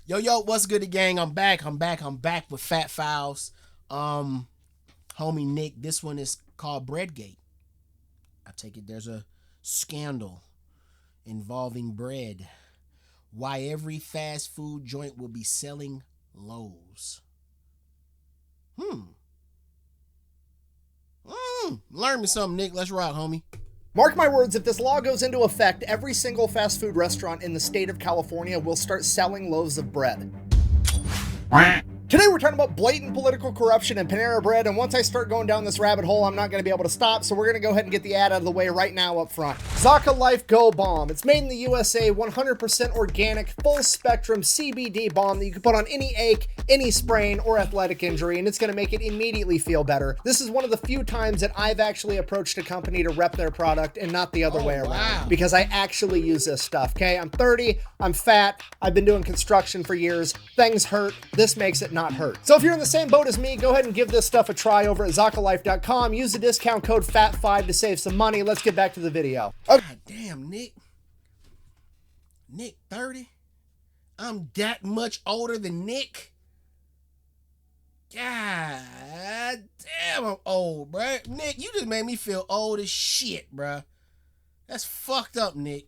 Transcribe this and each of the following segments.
Yo, what's good, gang? I'm back with Fat Files. Homie Nick, this one is called Breadgate. I take it there's a scandal involving bread. Why every fast food joint will be selling loaves. Learn me something, Nick. Let's rock, homie. Mark my words, if this law goes into effect, every single fast food restaurant in the state of California will start selling loaves of bread. Today we're talking about blatant political corruption and Panera Bread, and once I start going down this rabbit hole, I'm not going to be able to stop, so we're going to go ahead and get the ad out of the way right now up front. Zaka Life Go Balm. It's made in the USA, 100% organic, full-spectrum CBD balm that you can put on any ache, any sprain, or athletic injury, and it's going to make it immediately feel better. This is one of the few times that I've actually approached a company to rep their product and not the other way around, because I actually use this stuff, okay? I'm 30, I'm fat, I've been doing construction for years, things hurt, this makes it not hurt. So if you're in the same boat as me, go ahead and give this stuff a try over at ZakaLife.com. Use the discount code FAT5 to save some money. Let's get back to the video. Okay. God damn, Nick. Nick 30? I'm that much older than Nick? God damn, I'm old, bruh. Nick, you just made me feel old as shit, bruh. That's fucked up, Nick.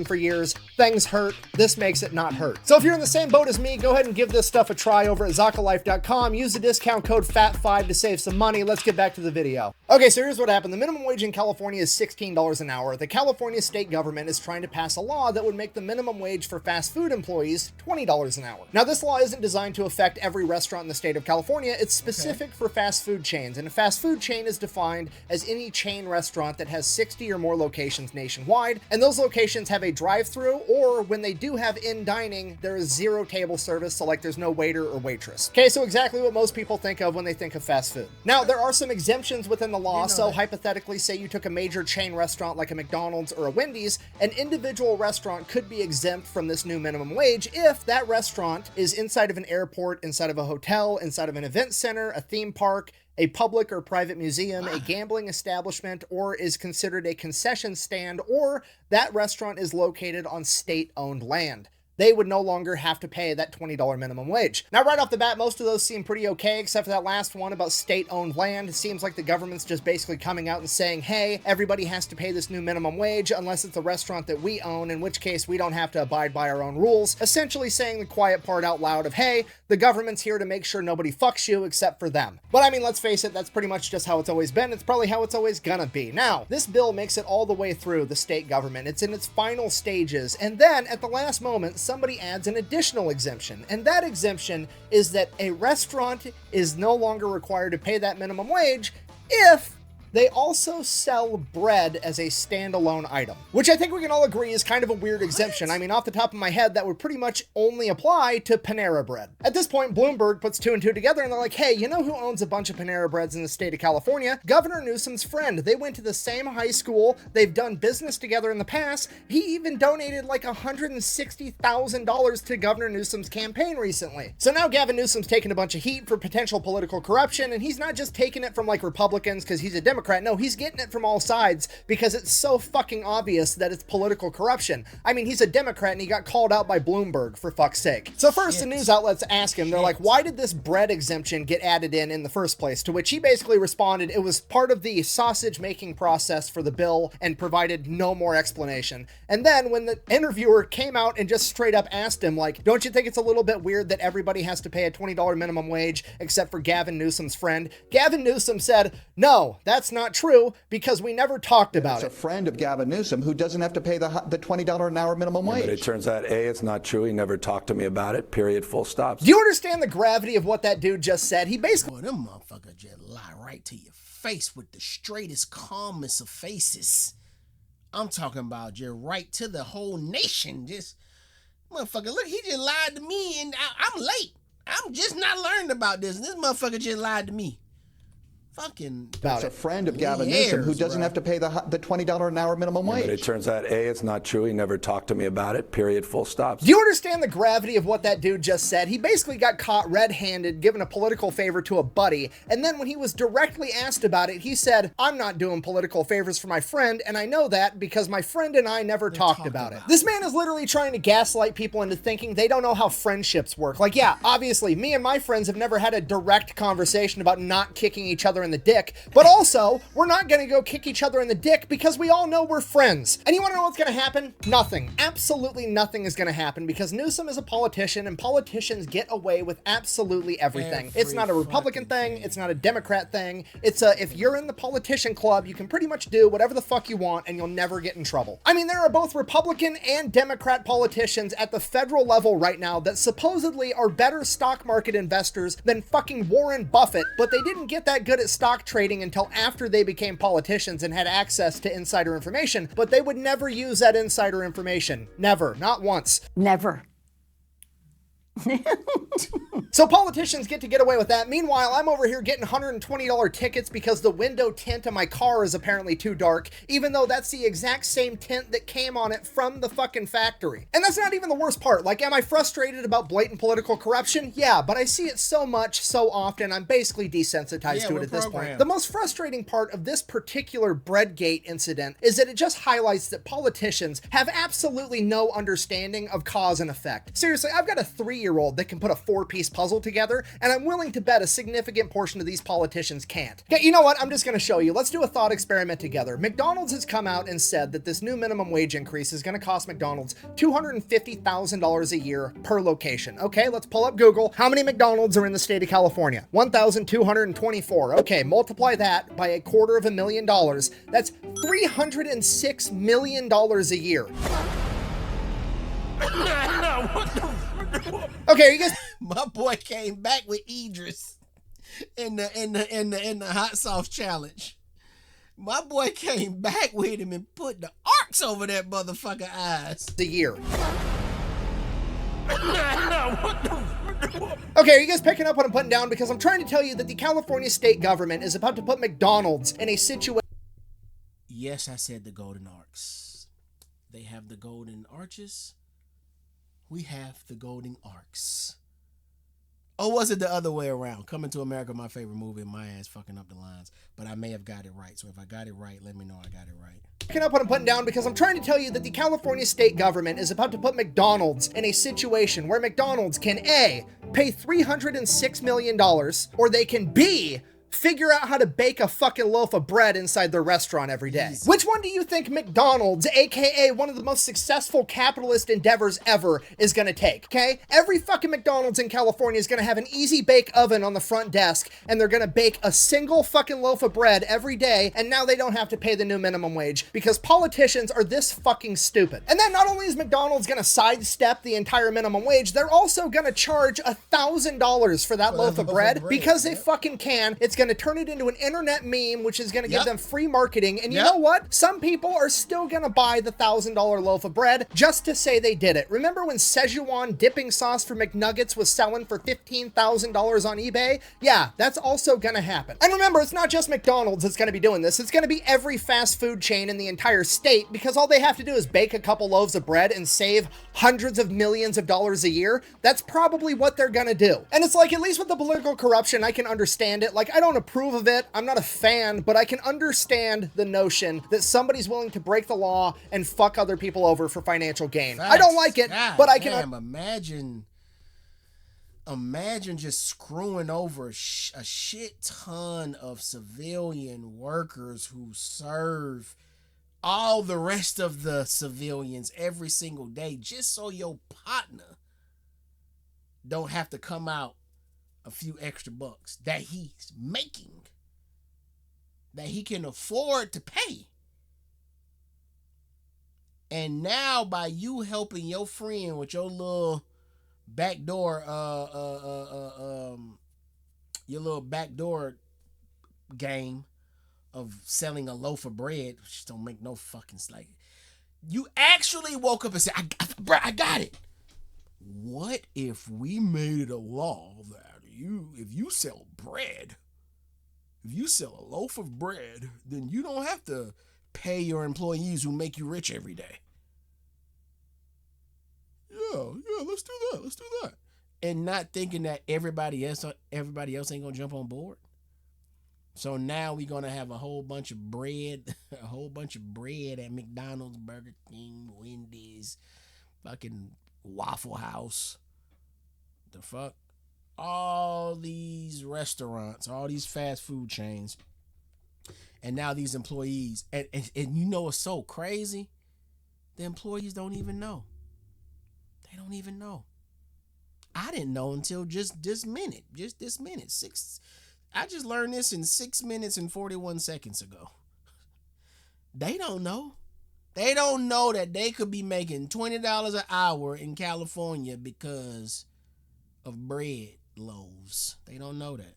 For years, things hurt, this makes it not hurt. So if you're in the same boat as me, go ahead and give this stuff a try over at ZakaLife.com. Use the discount code FAT5 to save some money. Let's get back to the video. Okay, so here's what happened. The minimum wage in California is $16 an hour. The California state government is trying to pass a law that would make the minimum wage for fast food employees $20 an hour. Now, this law isn't designed to affect every restaurant in the state of California. It's specific for fast food chains, and a fast food chain is defined as any chain restaurant that has 60 or more locations nationwide, and those locations have a drive-through, or when they do have in-dining, there is zero table service, so like there's no waiter or waitress. Okay, so exactly what most people think of when they think of fast food. Now, there are some exemptions within the law, so hypothetically, say you took a major chain restaurant like a McDonald's or a Wendy's, an individual restaurant could be exempt from this new minimum wage if that restaurant is inside of an airport, inside of a hotel, inside of an event center, a theme park, a public or private museum, a gambling establishment, or is considered a concession stand, or that restaurant is located on state-owned land. They would no longer have to pay that $20 minimum wage. Now, right off the bat, most of those seem pretty okay, except for that last one about state-owned land. It seems like the government's just basically coming out and saying, hey, everybody has to pay this new minimum wage unless it's a restaurant that we own, in which case we don't have to abide by our own rules. Essentially saying the quiet part out loud of, hey, the government's here to make sure nobody fucks you except for them. But I mean, let's face it, that's pretty much just how it's always been. It's probably how it's always gonna be. Now, this bill makes it all the way through the state government. It's in its final stages. And then at the last moment, somebody adds an additional exemption. And that exemption is that a restaurant is no longer required to pay that minimum wage if they also sell bread as a standalone item, which I think we can all agree is kind of a weird exemption. I mean, off the top of my head, that would pretty much only apply to Panera Bread. At this point, Bloomberg puts two and two together and they're like, hey, you know who owns a bunch of Panera Breads in the state of California? Governor Newsom's friend. They went to the same high school. They've done business together in the past. He even donated like $160,000 to Governor Newsom's campaign recently. So now Gavin Newsom's taking a bunch of heat for potential political corruption, and he's not just taking it from like Republicans because he's a Democrat. No, he's getting it from all sides because it's so fucking obvious that it's political corruption. I mean, he's a Democrat and he got called out by Bloomberg, for fuck's sake. So first, the news outlets ask him, they're like, why did this bread exemption get added in the first place? To which he basically responded, it was part of the sausage making process for the bill, and provided no more explanation. And then when the interviewer came out and just straight up asked him, like, don't you think it's a little bit weird that everybody has to pay a $20 minimum wage except for Gavin Newsom's friend? Gavin Newsom said, no, that's not true, because we never talked about it. It's a friend of Gavin Newsom who doesn't have to pay the $20 an hour minimum wage. But it turns out, A, it's not true. He never talked to me about it, period, full stop. Do you understand the gravity of what that dude just said? He basically... Boy, them motherfuckers just lie right to your face with the straightest, calmest of faces. I'm talking about just right to the whole nation. Just, motherfucker, look, he just lied to me, and I'm late. I'm just not learning about this, and this motherfucker just lied to me. fucking That's a friend of Gavin Newsom who doesn't have to pay the $20 an hour minimum wage. But it turns out, A, it's not true. He never talked to me about it, period, full stop. Do you understand the gravity of what that dude just said? He basically got caught red-handed giving a political favor to a buddy, and then when he was directly asked about it, he said, I'm not doing political favors for my friend, and I know that because my friend and I never talked about it. This man is literally trying to gaslight people into thinking they don't know how friendships work. Like, yeah, obviously, me and my friends have never had a direct conversation about not kicking each other in the dick, but also, we're not gonna go kick each other in the dick because we all know we're friends. And you wanna know what's gonna happen? Nothing. Absolutely nothing is gonna happen because Newsom is a politician and politicians get away with absolutely everything. It's not a Republican thing. It's not a Democrat thing. It's a, if you're in the politician club, you can pretty much do whatever the fuck you want and you'll never get in trouble. I mean, there are both Republican and Democrat politicians at the federal level right now that supposedly are better stock market investors than fucking Warren Buffett, but they didn't get that good at stock trading until after they became politicians and had access to insider information, but they would never use that insider information. Never. Not once. Never. So politicians get away with that. Meanwhile, I'm over here getting $120 tickets because the window tint on my car is apparently too dark, even though that's the exact same tint that came on it from the fucking factory. And that's not even the worst part. Like, am I frustrated about blatant political corruption? Yeah, but I see it so much, so often, I'm basically desensitized to it at this point. The most frustrating part of this particular Breadgate incident is that it just highlights that politicians have absolutely no understanding of cause and effect. Seriously, I've got a 3-year-old that can put a 4-piece puzzle together, and I'm willing to bet a significant portion of these politicians can't. Okay, you know what? I'm just gonna show you. Let's do a thought experiment together. McDonald's has come out and said that this new minimum wage increase is gonna cost McDonald's $250,000 a year per location. Okay, let's pull up Google. How many McDonald's are in the state of California? 1,224. Okay, multiply that by $250,000. That's $306 million a year. Okay, you guys. My boy came back with Idris in the hot sauce challenge. My boy came back with him and put the arcs over that motherfucker eyes. The year. Okay, are you guys picking up what I'm putting down? Because I'm trying to tell you that the California state government is about to put McDonald's in a situation. Yes, I said the golden arcs. They have the golden arches. We have the golden arcs. Or was it the other way around? Coming to America, my favorite movie, and my ass fucking up the lines. But I may have got it right. So if I got it right, let me know I got it right. Picking up what I'm putting down because I'm trying to tell you that the California state government is about to put McDonald's in a situation where McDonald's can A, pay $306 million, or they can B, figure out how to bake a fucking loaf of bread inside their restaurant every day. Which one do you think McDonald's, aka one of the most successful capitalist endeavors ever, is gonna take? Okay? Every fucking McDonald's in California is gonna have an easy bake oven on the front desk, and they're gonna bake a single fucking loaf of bread every day, and now they don't have to pay the new minimum wage because politicians are this fucking stupid. And then not only is McDonald's gonna sidestep the entire minimum wage, they're also gonna charge $1,000 for that loaf of bread because they fucking can. It's going to turn it into an internet meme, which is going to give them free marketing. And you know what? Some people are still going to buy the $1,000 loaf of bread just to say they did it. Remember when Szechuan dipping sauce for McNuggets was selling for $15,000 on eBay? Yeah, that's also going to happen. And remember, it's not just McDonald's that's going to be doing this. It's going to be every fast food chain in the entire state because all they have to do is bake a couple loaves of bread and save hundreds of millions of dollars a year. That's probably what they're going to do. And it's like, at least with the political corruption, I can understand it. Like, I don't approve of it. I'm not a fan, but I can understand the notion that somebody's willing to break the law and fuck other people over for financial gain. Facts. I don't like it, God but I can. Damn, imagine just screwing over a shit ton of civilian workers who serve all the rest of the civilians every single day just so your partner don't have to come out a few extra bucks that he's making, that he can afford to pay. And now by you helping your friend with your little backdoor your little backdoor game of selling a loaf of bread, which don't make no fucking like, you actually woke up and said, I got it. What if we made it a law that if you sell bread, if you sell a loaf of bread, then you don't have to pay your employees who make you rich every day. Yeah, let's do that. And not thinking that everybody else ain't gonna jump on board. So now we're gonna have a whole bunch of bread, at McDonald's, Burger King, Wendy's, fucking Waffle House. The fuck? All these restaurants, all these fast food chains, and now these employees, and you know what's so crazy? The employees don't even know. They don't even know. I didn't know until just this minute. I just learned this in 6 minutes and 41 seconds ago. They don't know. They don't know that they could be making $20 an hour in California because of bread loaves. They don't know that.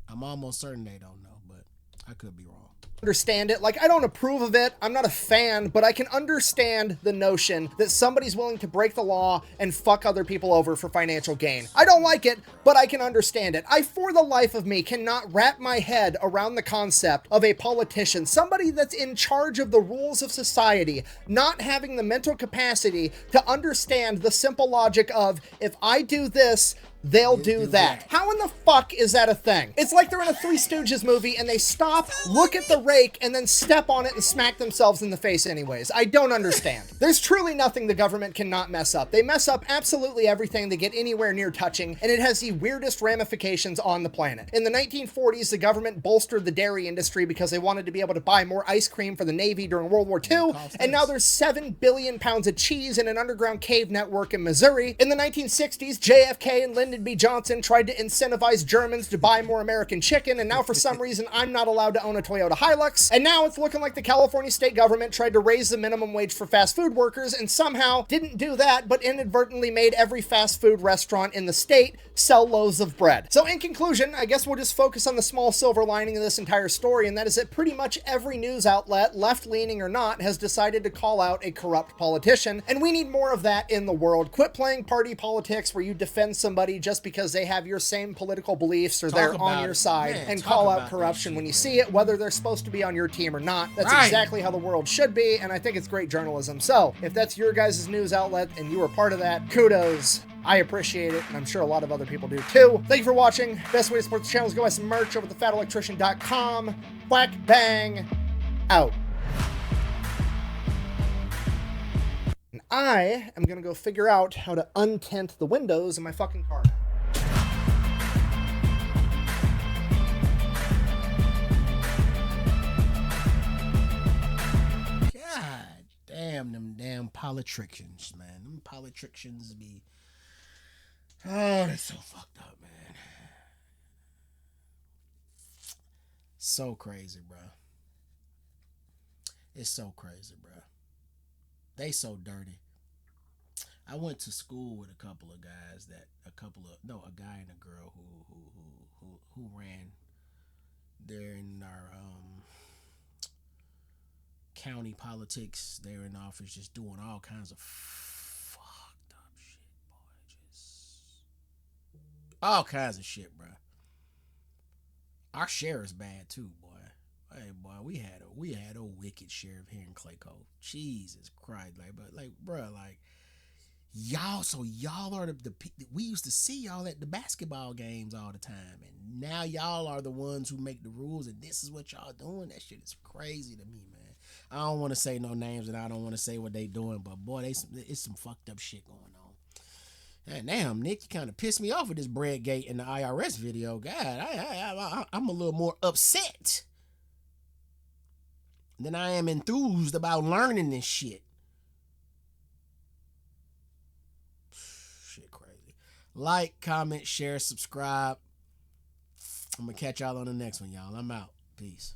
I'm almost certain they don't know, but I could be wrong. Understand it. Like, I don't approve of it. I'm not a fan, but I can understand the notion that somebody's willing to break the law and fuck other people over for financial gain. I don't like it, but I can understand it. I, for the life of me, cannot wrap my head around the concept of a politician, somebody that's in charge of the rules of society, not having the mental capacity to understand the simple logic of, if I do this, they'll do that. How in the fuck is that a thing? It's like they're in a Three Stooges movie and they stop, look at the rake, and then step on it and smack themselves in the face anyways. I don't understand. There's truly nothing the government cannot mess up. They mess up absolutely everything they get anywhere near touching, and it has the weirdest ramifications on the planet. In the 1940s, the government bolstered the dairy industry because they wanted to be able to buy more ice cream for the Navy during World War II, and now there's 7 billion pounds of cheese in an underground cave network in Missouri. In the 1960s, JFK and Lyndon B. Johnson tried to incentivize Germans to buy more American chicken, and now for some reason I'm not allowed to own a Toyota Hilux. And now it's looking like the California state government tried to raise the minimum wage for fast food workers and somehow didn't do that, but inadvertently made every fast food restaurant in the state sell loaves of bread. So in conclusion, I guess we'll just focus on the small silver lining of this entire story, and that is that pretty much every news outlet, left-leaning or not, has decided to call out a corrupt politician, and we need more of that in the world. Quit playing party politics where you defend somebody just because they have your same political beliefs or they're on your side, and call out corruption when you see it, whether they're supposed to be on your team or not. That's exactly how the world should be, and I think it's great journalism. So if that's your guys' news outlet and you were part of that, kudos. I appreciate it, and I'm sure a lot of other people do too. Thank you for watching. Best way to support the channel is go buy some merch over at thefatelectrician.com. Whack, bang, out. And I am gonna go figure out how to untint the windows in my fucking car. God damn, them damn politicians, man. Them politicians be... Oh, they're so fucked up, man. So crazy, bro. It's so crazy, bro. They so dirty. I went to school with a couple of guys a guy and a girl who ran there in our county politics. They were in office just doing all kinds of fucked up shit, boy. Just all kinds of shit, bro. Our sheriff's bad too, boy. Hey, boy, we had a wicked sheriff here in Clayco. Jesus Christ, bro, y'all are the we used to see y'all at the basketball games all the time, and now y'all are the ones who make the rules, and this is what y'all doing. That shit is crazy to me, man. I don't want to say no names, and I don't want to say what they doing, but boy, it's some fucked up shit going on. And damn, Nick, you kind of pissed me off with this Breadgate and the IRS video. God, I'm a little more upset than I am enthused about learning this shit. Shit crazy. Like, comment, share, subscribe. I'm going to catch y'all on the next one, y'all. I'm out. Peace.